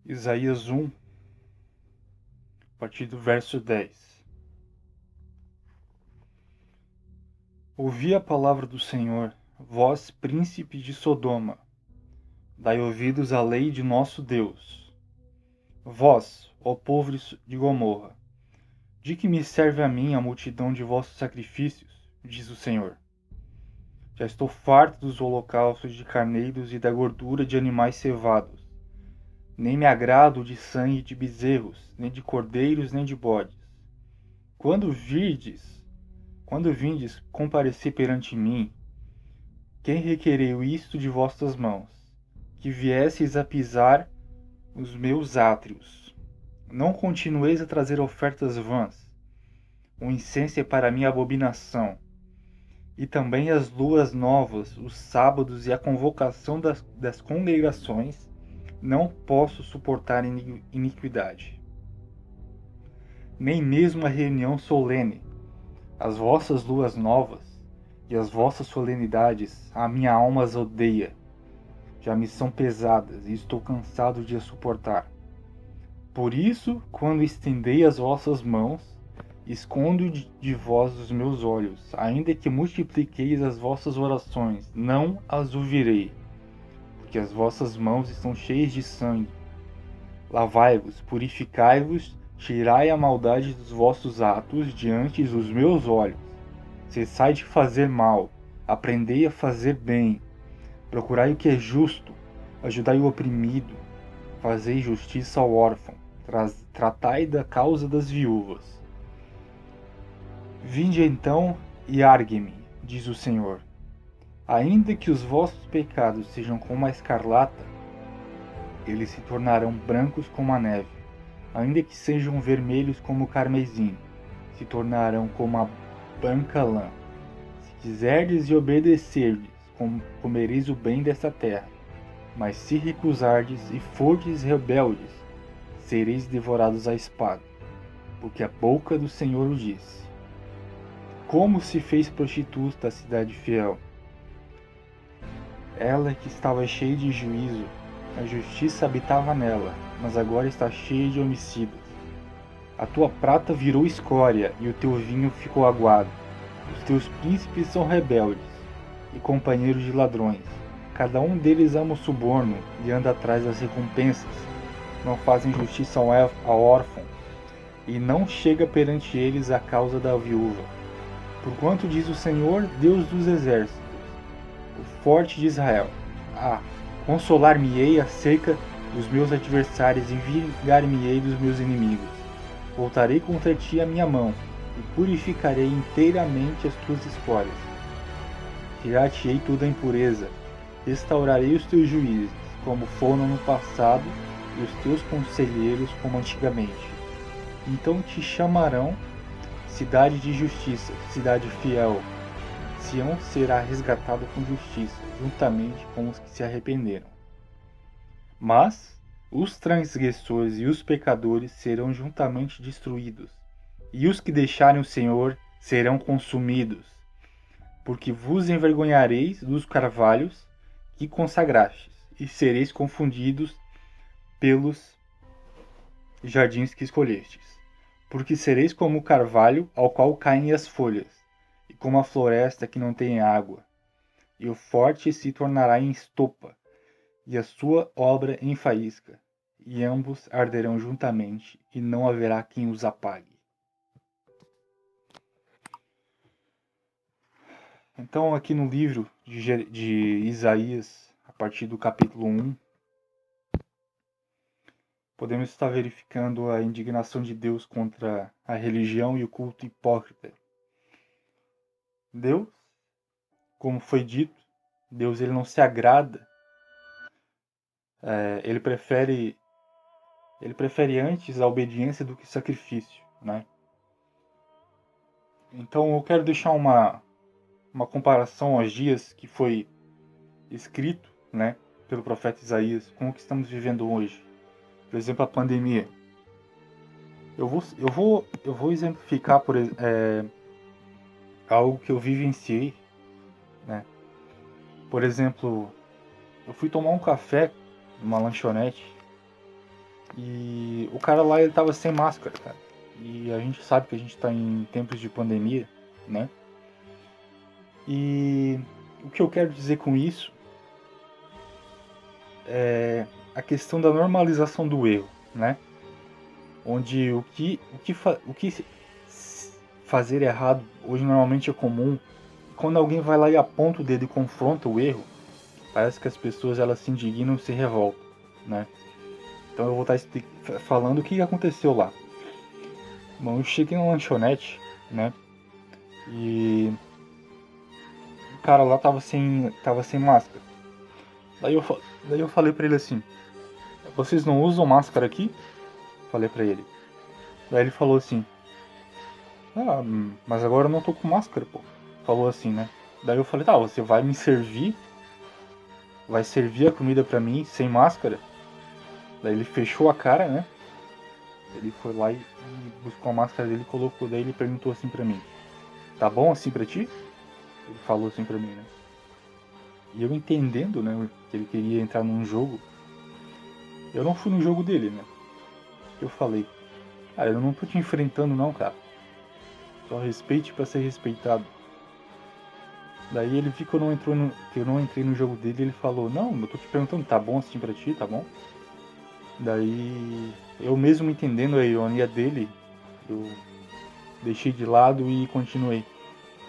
Isaías 1, a partir do verso 10. Ouvi a palavra do Senhor, vós, príncipe de Sodoma, dai ouvidos à lei de nosso Deus. Vós, ó povo de Gomorra, de que me serve a mim a multidão de vossos sacrifícios, diz o Senhor. Já estou farto dos holocaustos de carneiros e da gordura de animais cevados. Nem me agrado de sangue de bezerros, nem de cordeiros, nem de bodes. Quando vindes comparecer perante mim, quem requereu isto de vossas mãos? Que viesseis a pisar os meus átrios. Não continueis a trazer ofertas vãs. O incenso é para mim abominação. E também as luas novas, os sábados e a convocação das congregações, não posso suportar iniquidade. Nem mesmo a reunião solene, as vossas luas novas e as vossas solenidades, a minha alma as odeia. Já me são pesadas e estou cansado de as suportar. Por isso, quando estendei as vossas mãos, escondo de vós os meus olhos, ainda que multipliqueis as vossas orações, não as ouvirei, porque as vossas mãos estão cheias de sangue. Lavai-vos, purificai-vos, tirai a maldade dos vossos atos diante dos meus olhos. Cessai de fazer mal, aprendei a fazer bem. Procurai o que é justo, ajudai o oprimido, fazei justiça ao órfão, tratai da causa das viúvas. Vinde então e argue-me, diz o Senhor. Ainda que os vossos pecados sejam como a escarlata, eles se tornarão brancos como a neve. Ainda que sejam vermelhos como o carmesim, se tornarão como a branca lã. Se quiserdes e obedecerdes, comereis o bem desta terra. Mas se recusardes e fordes rebeldes, sereis devorados à espada, porque a boca do Senhor o disse. Como se fez prostituta a cidade fiel? Ela que estava cheia de juízo, a justiça habitava nela, mas agora está cheia de homicídios. A tua prata virou escória e o teu vinho ficou aguado. Os teus príncipes são rebeldes e companheiros de ladrões. Cada um deles ama o suborno e anda atrás das recompensas. Não fazem justiça ao órfão e não chega perante eles a causa da viúva. Porquanto diz o Senhor, Deus dos exércitos, o forte de Israel: consolar-me-ei acerca dos meus adversários e vingar-me-ei dos meus inimigos. Voltarei contra ti a minha mão e purificarei inteiramente as tuas escórias. Tirar-te-ei toda a impureza, restaurarei os teus juízes, como foram no passado, e os teus conselheiros como antigamente. Então te chamarão cidade de justiça, cidade fiel. Sião será resgatada com justiça, juntamente com os que se arrependeram. Mas os transgressores e os pecadores serão juntamente destruídos, e os que deixarem o Senhor serão consumidos, porque vos envergonhareis dos carvalhos que consagrastes, e sereis confundidos pelos jardins que escolhestes. Porque sereis como o carvalho ao qual caem as folhas, e como a floresta que não tem água. E o forte se tornará em estopa, e a sua obra em faísca, e ambos arderão juntamente, e não haverá quem os apague. Então, aqui no livro de Isaías, a partir do capítulo 1, podemos estar verificando a indignação de Deus contra a religião e o culto hipócrita. Deus, como foi dito, Deus ele não se agrada, ele prefere antes a obediência do que o sacrifício, né? Então eu quero deixar uma comparação aos dias que foi escrito, né, pelo profeta Isaías com o que estamos vivendo hoje. Por exemplo, a pandemia. Eu vou exemplificar algo que eu vivenciei, né? Por exemplo, eu fui tomar um café numa lanchonete E o cara lá, ele tava sem máscara, cara. E a gente sabe que a gente tá em tempos de pandemia, né? E o que eu quero dizer com isso é a questão da normalização do erro, né? Onde o que fazer errado hoje normalmente é comum. Quando alguém vai lá e aponta o dedo e confronta o erro, parece que as pessoas elas se indignam e se revoltam, né? Então eu vou estar falando o que aconteceu lá. Bom, eu cheguei na lanchonete, né? E o cara lá tava sem máscara. Daí eu falei pra ele assim: vocês não usam máscara aqui? Falei pra ele. Daí ele falou assim: ah, mas agora eu não tô com máscara, pô. Falou assim, né? Daí eu falei: tá, você vai me servir? Vai servir a comida pra mim sem máscara? Daí ele fechou a cara, né? Ele foi lá e buscou a máscara dele e colocou. Daí ele perguntou assim pra mim: tá bom assim pra ti? Ele falou assim pra mim, né? E eu entendendo, né, que ele queria entrar num jogo, eu não fui no jogo dele, né? Eu falei: cara, eu não tô te enfrentando não, cara. Só respeite pra ser respeitado. Daí ele viu que que eu não entrei no jogo dele e ele falou: não, eu tô te perguntando, tá bom assim pra ti, tá bom? Daí eu mesmo entendendo a ironia dele, eu deixei de lado e continuei.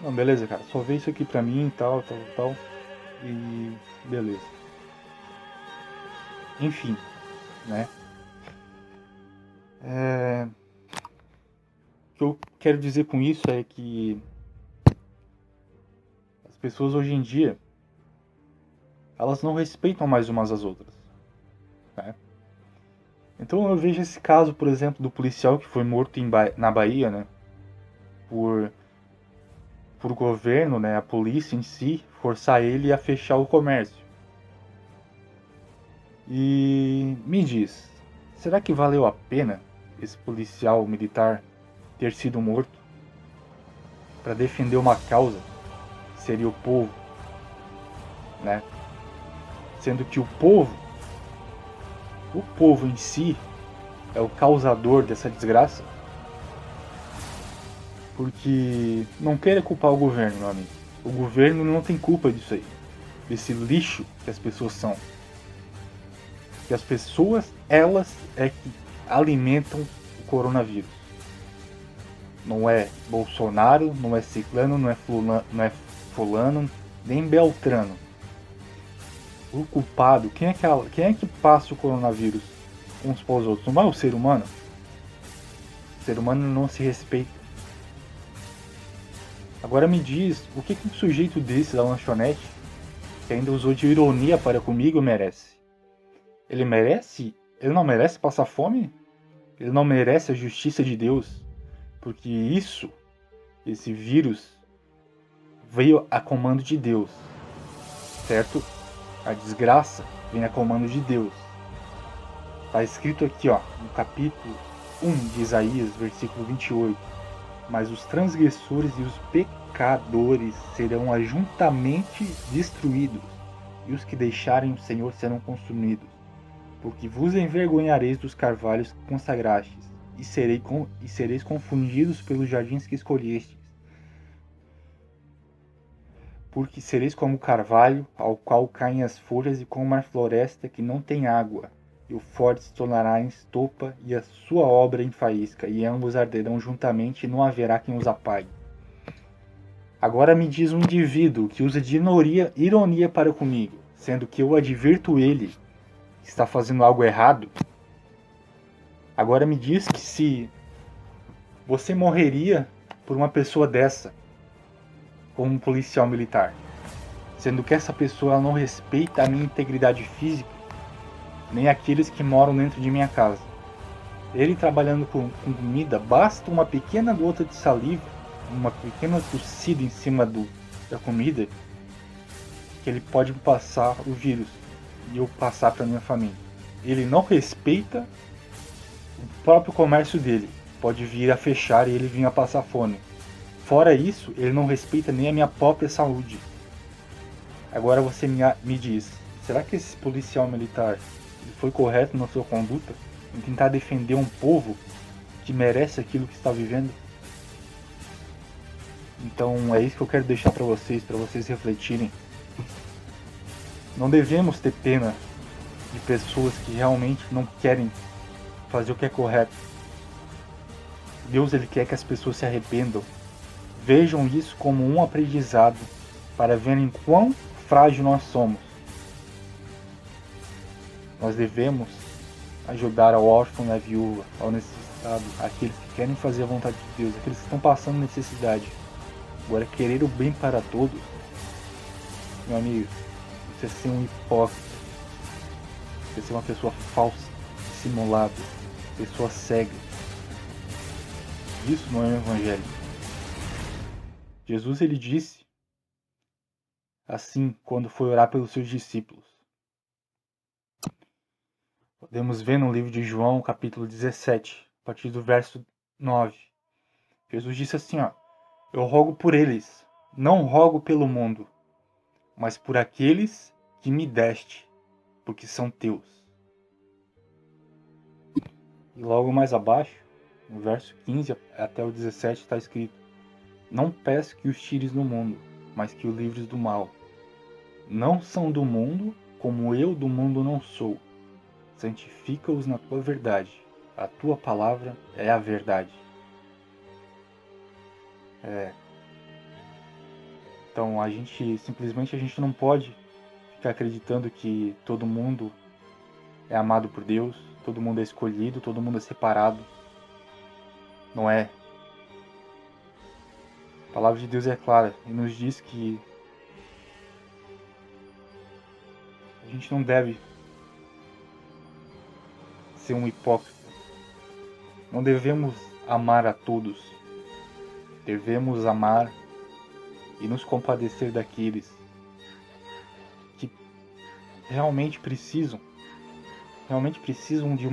Não, beleza, cara, só vê isso aqui pra mim, tal. E beleza. Enfim, né? O que eu quero dizer com isso é que as pessoas hoje em dia, elas não respeitam mais umas às outras, né? Então eu vejo esse caso, por exemplo, do policial que foi morto na Bahia, né? Por, por governo, né? A polícia em si, forçar ele a fechar o comércio. E me diz, será que valeu a pena esse policial militar ter sido morto para defender uma causa, que seria o povo, né? Sendo que o povo em si é o causador dessa desgraça? Porque não queira culpar o governo, meu amigo. O governo não tem culpa disso aí, desse lixo que as pessoas são. Que as pessoas, elas é que alimentam o coronavírus. Não é Bolsonaro, não é Ciclano, não é fulano, nem Beltrano. O culpado, quem é que passa o coronavírus uns para os outros? Não é o ser humano? O ser humano não se respeita. Agora me diz, o que um sujeito desse da lanchonete, que ainda usou de ironia para comigo, merece? Ele merece? Ele não merece passar fome? Ele não merece a justiça de Deus? Porque esse vírus, veio a comando de Deus, certo? A desgraça vem a comando de Deus. Está escrito aqui, ó, no capítulo 1 de Isaías, versículo 28. Mas os transgressores e os pecadores serão juntamente destruídos, e os que deixarem o Senhor serão consumidos. Porque vos envergonhareis dos carvalhos que consagrastes, e sereis confundidos pelos jardins que escolhestes. Porque sereis como o carvalho, ao qual caem as folhas, e como uma floresta que não tem água. E o forte se tornará em estopa, e a sua obra em faísca, e ambos arderão juntamente, e não haverá quem os apague. Agora me diz um indivíduo que usa de ironia para comigo, sendo que eu advirto ele que está fazendo algo errado. Agora me diz que se você morreria por uma pessoa dessa, como um policial militar, sendo que essa pessoa não respeita a minha integridade física, nem aqueles que moram dentro de minha casa. Ele trabalhando com comida, basta uma pequena gota de saliva, uma pequena tossida em cima da comida, que ele pode passar o vírus e eu passar para minha família. Ele não respeita o próprio comércio dele, pode vir a fechar e ele vir a passar fome. Fora isso, ele não respeita nem a minha própria saúde. Agora você me diz, será que esse policial militar foi correto na sua conduta? em tentar defender um povo que merece aquilo que está vivendo? Então é isso que eu quero deixar para vocês refletirem. Não devemos ter pena de pessoas que realmente não querem fazer o que é correto. Deus, ele quer que as pessoas se arrependam. Vejam isso como um aprendizado para verem quão frágil nós somos. Nós devemos ajudar ao órfão e à viúva, ao necessitado, aqueles que querem fazer a vontade de Deus, aqueles que estão passando necessidade. Agora, querer o bem para todos, meu amigo, você é ser um hipócrita, você é ser uma pessoa falsa, dissimulada, pessoa cega. Isso não é o evangelho. Jesus, ele disse assim quando foi orar pelos seus discípulos. Podemos ver no livro de João, capítulo 17, a partir do verso 9. Jesus disse assim, eu rogo por eles, não rogo pelo mundo, mas por aqueles que me deste, porque são teus. E logo mais abaixo, no verso 15 até o 17, está escrito, não peço que os tires do mundo, mas que os livres do mal. Não são do mundo, como eu do mundo não sou. Santifica-os na tua verdade. A tua palavra é a verdade. Então a gente não pode ficar acreditando que todo mundo é amado por Deus, todo mundo é escolhido, todo mundo é separado. Não é. A palavra de Deus é clara e nos diz que a gente não deve ser um hipócrita. Não devemos amar a todos. Devemos amar e nos compadecer daqueles que realmente precisam de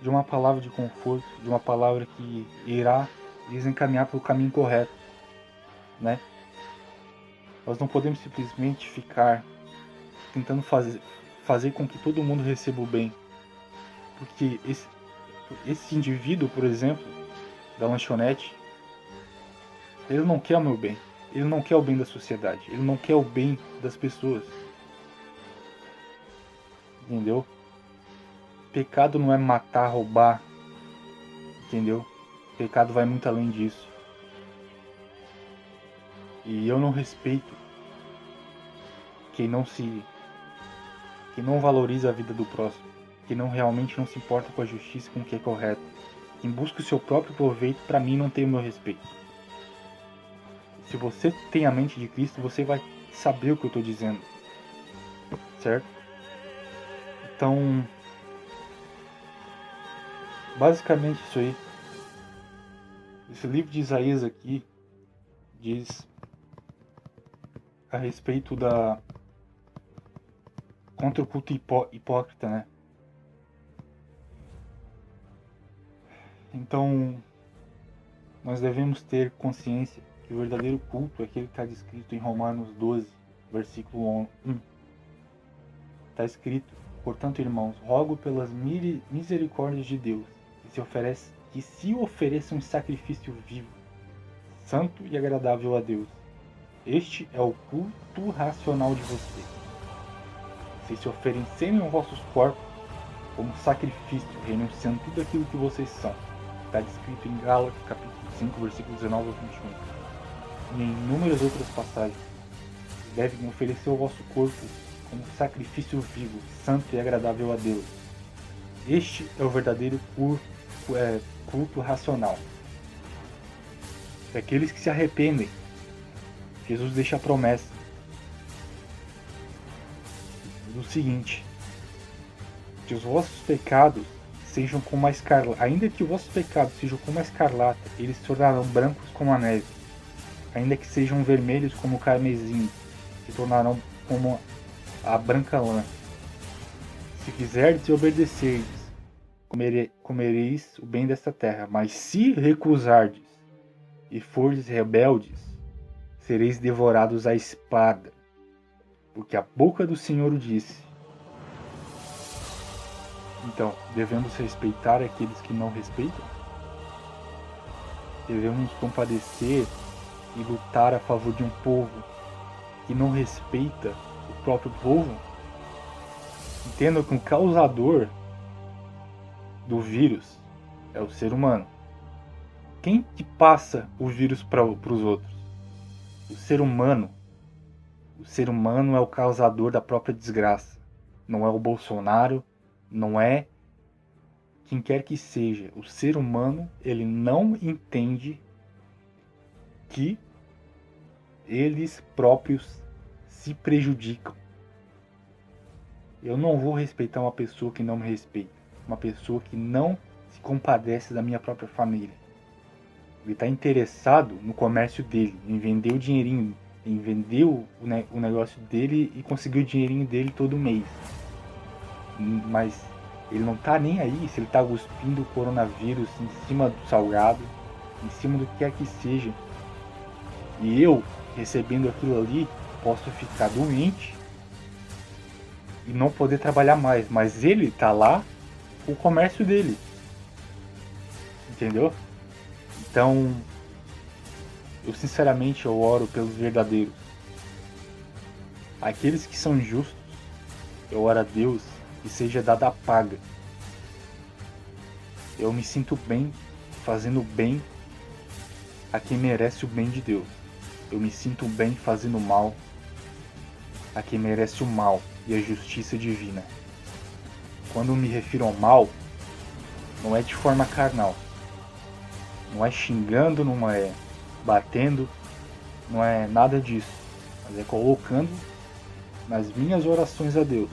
uma palavra de conforto, de uma palavra que irá lhes encaminhar pelo caminho correto, né? Nós não podemos simplesmente ficar tentando fazer com que todo mundo receba o bem, porque esse indivíduo, por exemplo, da lanchonete, ele não quer o meu bem, ele não quer o bem da sociedade, ele não quer o bem das pessoas, entendeu? Pecado não é matar, roubar, entendeu? Pecado vai muito além disso. E eu não respeito quem não valoriza a vida do próximo, que não realmente não se importa com a justiça, com o que é correto. Quem busca o seu próprio proveito, para mim, não tem o meu respeito. Se você tem a mente de Cristo, você vai saber o que eu estou dizendo, certo? Então, basicamente isso aí. Esse livro de Isaías aqui diz a respeito contra o culto hipócrita, né? Então, nós devemos ter consciência que o verdadeiro culto é aquele que está descrito em Romanos 12, versículo 1. Está escrito, portanto, irmãos, rogo pelas misericórdias de Deus, que se ofereça um sacrifício vivo, santo e agradável a Deus. Este é o culto racional de vocês. Vocês se oferecerem aos vossos corpos como sacrifício, renunciando tudo aquilo que vocês são. Está descrito em Gálatas, capítulo 5, versículos 19 a 21. E em inúmeras outras passagens. Vocês devem oferecer o vosso corpo como sacrifício vivo, santo e agradável a Deus. Este é o verdadeiro culto racional. É aqueles que se arrependem. Jesus deixa a promessa do seguinte: que os vossos pecados sejam como a escarlata, ainda que os vossos pecados sejam como a escarlata, eles se tornarão brancos como a neve. Ainda que sejam vermelhos como o carmesim, se tornarão como a branca lã. Se quiserdes e obedecerdes, comereis o bem desta terra. Mas se recusardes e fordes rebeldes, sereis devorados à espada. Porque a boca do Senhor o disse. Então, devemos respeitar aqueles que não respeitam? Devemos nos compadecer e lutar a favor de um povo que não respeita o próprio povo? Entenda que o causador do vírus é o ser humano. Quem que passa o vírus para os outros? O ser humano. O ser humano é o causador da própria desgraça. Não é o Bolsonaro, não é quem quer que seja. O ser humano, ele não entende que eles próprios se prejudicam. Eu não vou respeitar uma pessoa que não me respeita. Uma pessoa que não se compadece da minha própria família. Ele está interessado no comércio dele, em vender o dinheirinho, em vender o negócio dele e conseguir o dinheirinho dele todo mês. Mas ele não está nem aí se ele está cuspindo o coronavírus em cima do salgado, em cima do que quer que seja. E eu, recebendo aquilo ali, posso ficar doente e não poder trabalhar mais. Mas ele está lá com o comércio dele. Entendeu? Então, eu sinceramente eu oro pelos verdadeiros. Aqueles que são justos, eu oro a Deus que seja dada a paga. Eu me sinto bem fazendo bem a quem merece o bem de Deus. Eu me sinto bem fazendo mal a quem merece o mal e a justiça divina. Quando me refiro ao mal, não é de forma carnal. Não é xingando, não é batendo, não é nada disso. Mas é colocando nas minhas orações a Deus,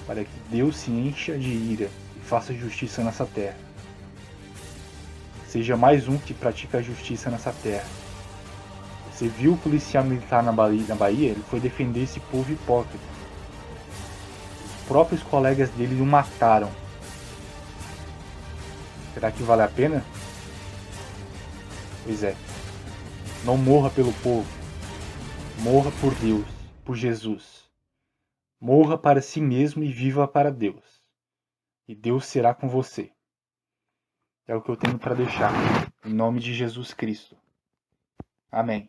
para que Deus se encha de ira e faça justiça nessa terra. Seja mais um que pratica a justiça nessa terra. Você viu o policial militar na Bahia? Ele foi defender esse povo hipócrita. Os próprios colegas dele o mataram. Será que vale a pena? Pois é. Não morra pelo povo. Morra por Deus, por Jesus. Morra para si mesmo e viva para Deus. E Deus será com você. É o que eu tenho para deixar. Em nome de Jesus Cristo. Amém.